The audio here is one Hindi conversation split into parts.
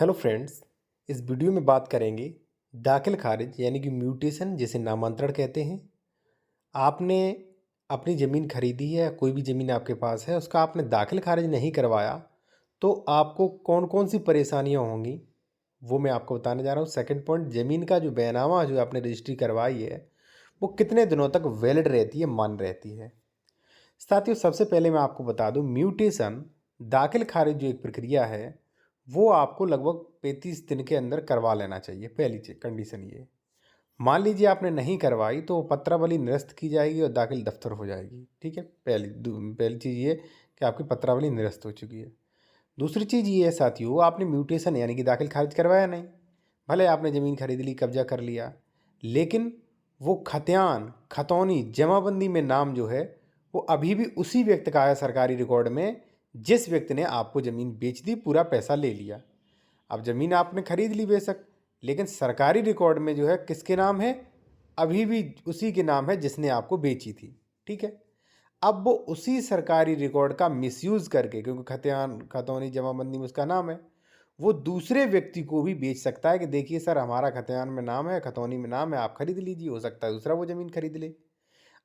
Hello friends. इस वीडियो में बात करेंगे दाखिल खारिज यानी कि म्यूटेशन जिसे नामांतरण कहते हैं। आपने अपनी ज़मीन खरीदी है या कोई भी ज़मीन आपके पास है उसका आपने दाखिल खारिज नहीं करवाया तो आपको कौन कौन सी परेशानियां होंगी वो मैं आपको बताने जा रहा हूँ। सेकंड पॉइंट, ज़मीन का जो बैनामा जो आपने रजिस्ट्री करवाई है वो कितने दिनों तक वैलिड रहती है, मान रहती है। साथियों, सबसे पहले मैं आपको बता दूं, म्यूटेशन दाखिल खारिज जो एक प्रक्रिया है वो आपको लगभग 35 दिन के अंदर करवा लेना चाहिए। पहली कंडीशन ये, मान लीजिए आपने नहीं करवाई तो पत्रावली निरस्त की जाएगी और दाखिल दफ्तर हो जाएगी। ठीक है, पहली चीज़ ये कि आपकी पत्रावली निरस्त हो चुकी है। दूसरी चीज़ ये है साथियों, आपने म्यूटेशन यानी कि दाखिल खारिज करवाया नहीं। भले आपने ज़मीन खरीद ली, कब्जा कर लिया, लेकिन वो खतियान खतौनी जमाबंदी में नाम जो है वो अभी भी उसी व्यक्ति का है सरकारी रिकॉर्ड में जिस व्यक्ति ने आपको ज़मीन बेच दी, पूरा पैसा ले लिया। अब ज़मीन आपने खरीद ली बेशक, लेकिन सरकारी रिकॉर्ड में जो है किसके नाम है? अभी भी उसी के नाम है जिसने आपको बेची थी। ठीक है, अब वो उसी सरकारी रिकॉर्ड का मिसयूज़ करके, क्योंकि खतियान खतौनी जमाबंदी में उसका नाम है, वो दूसरे व्यक्ति को भी बेच सकता है कि देखिए सर, हमारा खतियान में नाम है, खतौनी में नाम है, आप खरीद लीजिए। हो सकता है दूसरा वो ज़मीन खरीद ले।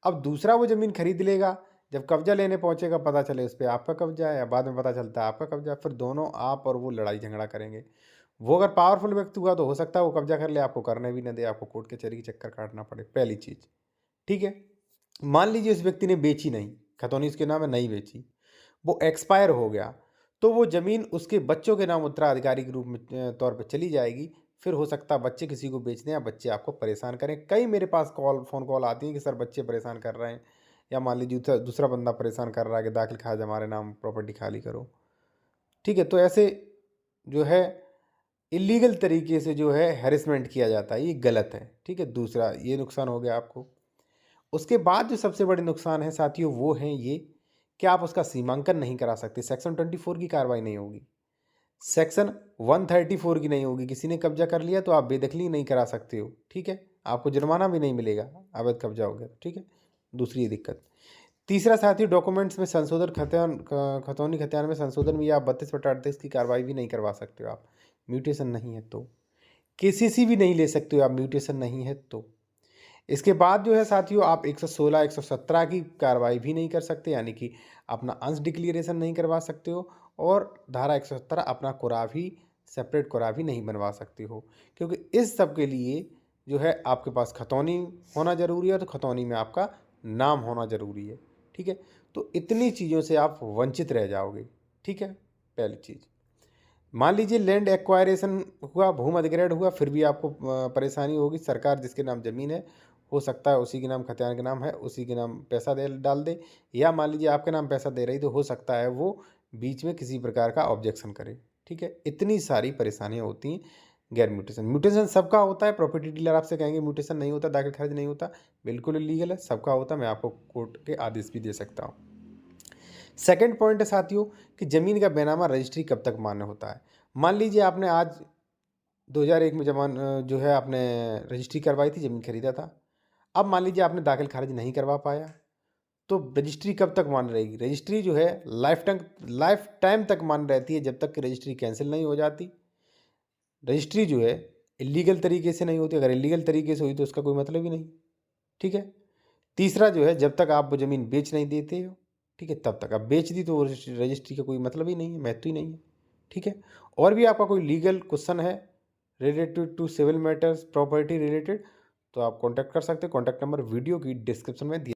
अब दूसरा वो ज़मीन खरीद लेगा, जब कब्जा लेने पहुंचेगा पता चले उस पे आपका कब्जा है, या बाद में पता चलता है आपका कब्जा है, फिर दोनों आप और वो लड़ाई झगड़ा करेंगे। वो अगर पावरफुल व्यक्ति हुआ तो हो सकता है वो कब्जा कर ले, आपको करने भी ना दे, आपको कोर्ट कचहरी के चक्कर काटना पड़े। पहली चीज़। ठीक है, मान लीजिए उस व्यक्ति ने बेची नहीं, खतौनी उसके नाम है, नहीं बेची, वो एक्सपायर हो गया, तो वो ज़मीन उसके बच्चों के नाम उत्तराधिकारी के रूप में तौर पे चली जाएगी। फिर हो सकता है बच्चे किसी को बेच दें या बच्चे आपको परेशान करें। कई मेरे पास फ़ोन कॉल आती है कि सर बच्चे परेशान कर रहे हैं, या मान लीजिए दूसरा दूसरा बंदा परेशान कर रहा है कि दाखिल खारिज हमारे नाम प्रॉपर्टी खाली करो। ठीक है, तो ऐसे जो है इलीगल तरीके से जो है हैरेसमेंट किया जाता है, ये गलत है। ठीक है, दूसरा ये नुकसान हो गया आपको। उसके बाद जो सबसे बड़े नुकसान है साथियों वो हैं ये कि आप उसका सीमांकन नहीं करा सकते। सेक्शन 24 की कार्रवाई नहीं होगी, सेक्शन 134 की नहीं होगी। किसी ने कब्जा कर लिया तो आप बेदखली नहीं करा सकते हो। ठीक है, आपको जुर्माना भी नहीं मिलेगा, अवैध कब्जा हो गया। ठीक है, दूसरी ये दिक्कत। तीसरा साथियों, डॉक्यूमेंट्स में संशोधन, खतौनी खतियान में संशोधन भी आप 32/38 की कार्रवाई भी नहीं करवा सकते हो। आप म्यूटेशन नहीं है तो केसीसी भी नहीं ले सकते हो, आप म्यूटेशन नहीं है तो। इसके बाद जो है साथियों, आप 116 117 की कार्रवाई भी नहीं कर सकते, यानी कि अपना अंश डिक्लेरेशन नहीं करवा सकते हो, और धारा 117 अपना कुराभी, सेपरेट कुराभी नहीं बनवा सकते हो, क्योंकि इस सब के लिए जो है आपके पास खतौनी होना ज़रूरी है, तो खतौनी में आपका नाम होना ज़रूरी है। ठीक है, तो इतनी चीज़ों से आप वंचित रह जाओगे। ठीक है, पहली चीज़। मान लीजिए लैंड एक्वायरेशन हुआ, भूमि अधिग्रहण हुआ, फिर भी आपको परेशानी होगी। सरकार जिसके नाम ज़मीन है, हो सकता है उसी के नाम खतियान के नाम है, उसी के नाम पैसा दे डाल दे, या मान लीजिए आपके नाम पैसा दे रही तो हो सकता है वो बीच में किसी प्रकार का ऑब्जेक्शन करे। ठीक है, इतनी सारी परेशानियां होती हैं। गैर म्यूटेशन, म्यूटेशन सबका होता है। प्रॉपर्टी डीलर आपसे कहेंगे म्यूटेशन नहीं होता, दाखिल खारिज नहीं होता, बिल्कुल इलीगल है, सबका होता है। मैं आपको कोर्ट के आदेश भी दे सकता हूँ। सेकंड पॉइंट है साथियों कि ज़मीन का बैनामा रजिस्ट्री कब तक मान्य होता है। मान लीजिए आपने आज 2001 में जो है आपने रजिस्ट्री करवाई थी, ज़मीन खरीदा था। अब मान लीजिए आपने दाखिल खारिज नहीं करवा पाया, तो रजिस्ट्री कब तक मान्य रहेगी? रजिस्ट्री जो है लाइफ टाइम तक मान्य रहती है, जब तक कि रजिस्ट्री कैंसिल नहीं हो जाती। रजिस्ट्री जो है इलीगल तरीके से नहीं होती, अगर इलीगल तरीके से हुई तो उसका कोई मतलब ही नहीं। ठीक है, तीसरा जो है, जब तक आप वो ज़मीन बेच नहीं देते हो, ठीक है, तब तक। आप बेच दी तो रजिस्ट्री का कोई मतलब ही नहीं है, महत्व ही नहीं है। ठीक है, और भी आपका कोई लीगल क्वेश्चन है related to civil matters, property related, तो आप कॉन्टैक्ट कर सकते हैं। कॉन्टैक्ट नंबर वीडियो की डिस्क्रिप्शन में दिया